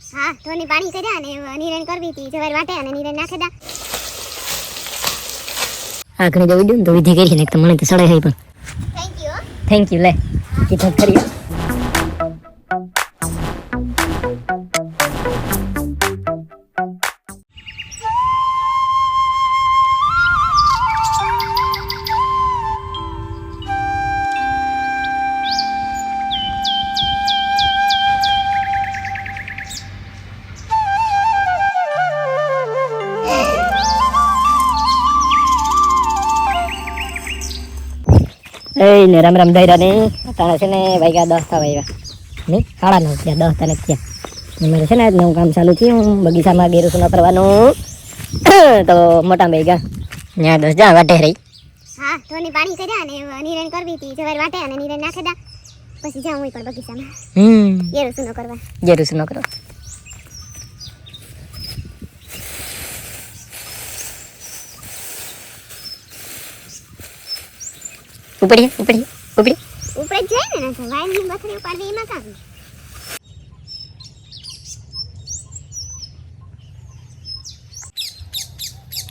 હા ધોની પાણી કર્યા ને નીરણ કરવી હતી જવાર વાટે અને નીરણ નાખી દા આખણી જવી દઉં તો વિધિ કરી ને તો મને તો સડે હઈ પણ થેન્ક યુ લે કીધું કરી ને રામ રામ ધૈર્યા ને તાણા છે ને વાગ્યા 10 થવા આવ્યા નહીં 9:30 થયા 10 તને થયા મારે છે ને નવું કામ ચાલુ થયું બગીચામાં ગેરું સુના કરવાનું તો મોટા ભાઈ ગયા ત્યાં 10 જા વાટે રહી હા ધોની પાણી કર્યા ને નીરણ કરવી હતી જવાર વાટે અને નીરણ નાખી દા પછી જાઉં હું પણ બગીચામાં ગેરું સુનો કરવા ઉપડી જાય ને વાયરની બકરી ઉપાડવી એમાં કામ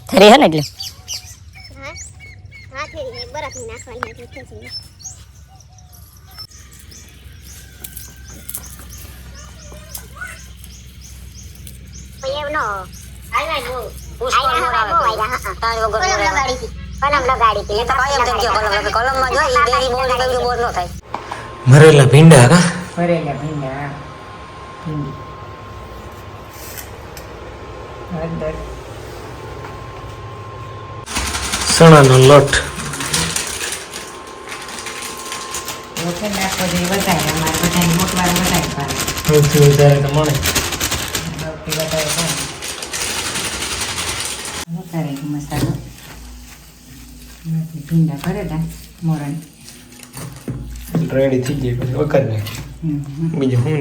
થરી હે ને એટલે હા થેરી બરફની નાખવાની હતી ખેંચીને એવનો આયા નો પુષ્કળ મોરાવે તાર વગર મોરાવે કલમ લગાડી કે તો કાયમ તેમ કે કલમ માં જો ઈ બેરી બોલ કે બોલ ન થાય મરેલા ભીંડા કા ભરેલા ભીંડા ભીંડી હળદર સણાનો લોટ ઓકે નાખો દે વધારે અમારે બધાને મોટવાર વધારે પાડે સૌથી વધારે તો મળે સૌથી વધારે પાડે વધારે મસાલો ભીંડા ભરેલા મોરણ રેડી થઈ જાય પછી વખત નાખી બીજું શું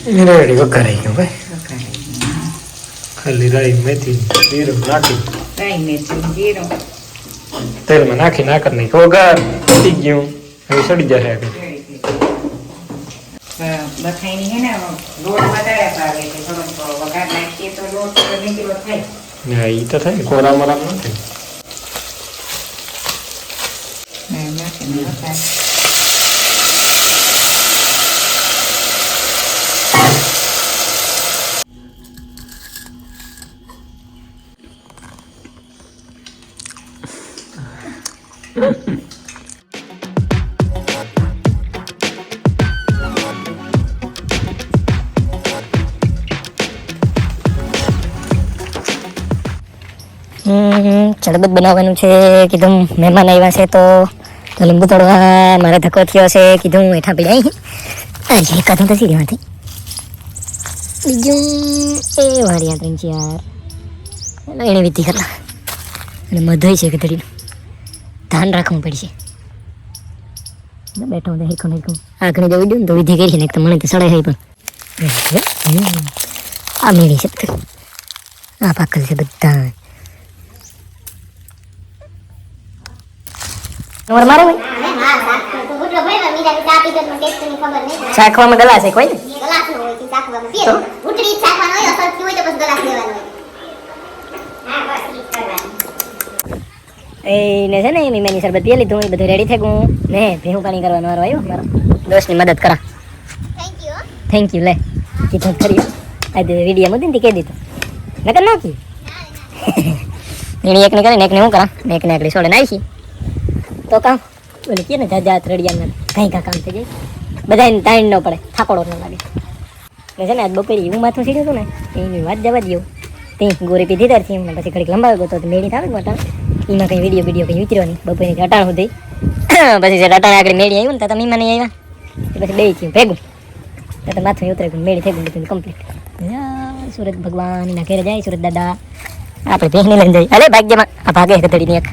નહીં રેડી વઘારાઈ ગયું ભાઈ ખાલી રાઈ મેથી જીરું નાખી રાઈ મેથી જીરું તેલમાં નાખી નાખી વઘાર થઈ ગયું હવે સડી જશે આગળ બથાઈની હે ને લોટ વધારે પાવે છે થોડો વઘાર નાખીએ તો લોટ નીકળો થાય હા એ તો થાય ને કોરા મરામ ન થાય નાખીને વઘાર શરબત બનાવવાનું છે કીધું મહેમાન આવ્યા છે તો લીંબુ તોડવા મારે ધક્કો થયો છે કીધું હેઠા પીડાઈ હજી એકાદું તો સીરીમાંથી બીજું એ વાળિયા ત્રણ ચાર એને વિધિ કરતા અને મધઈ છે કતરીનું ધ્યાન રાખવું પડશે બેઠો હું હેરખું આગળ જવી દઉં તો વિધિ કરી ને તો મને તો સડે હઈ પણ આ મેળી છે આ પાકલ છે બધા તમારે મારે ભાઈ શાખવામાં ગલાસ છે કોઈ એને છે ને મેની શરબત પી લીધું એ બધું રેડી થઈ ગયું ને ભેહું પાણી કરવાનો વારો આવ્યો મારો દોસ્તની મદદ કરા થેન્ક યુ લે કીધું કરી આજે વિડીયો મૂકી ને કહી દીધું નકર નાખી એની એકને કરીને એકને હું કરા ને એકને એકલી સોડે નાખી તો કામ બોલે કે ને જાત રડિયા કઈ કામ થઈ જાય બધાને ટાઈમ ન પડે થાકોડો ન લાગે ને છે ને આજ બપોરે એવું માથું સીડ્યું હતું ને એની વાત જવા દઉં તે ગોરી પીધી ત્યારથી એમને પછી ઘડીક લંબાવ્યો તો મેળી થાય ને અટાણ એમાં કંઈ વિડીયો કંઈ વિતર્યો નહીં બપોરની અટાણ સુધી પછી જે અટાણે આગળ મેળી આવ્યું ને તો તમે મને આવ્યા પછી બે થયું ભેગું તો માથું ઉતરે ગયું મેળી થઈ ગયું બધું કમ્પ્લીટ સુરત ભગવાન એના ઘેરે જાય સુરત દાદા આપણે ભેગને લઈને જાય અરે ભાગ્યમાં આ ભાગે કતડીની એક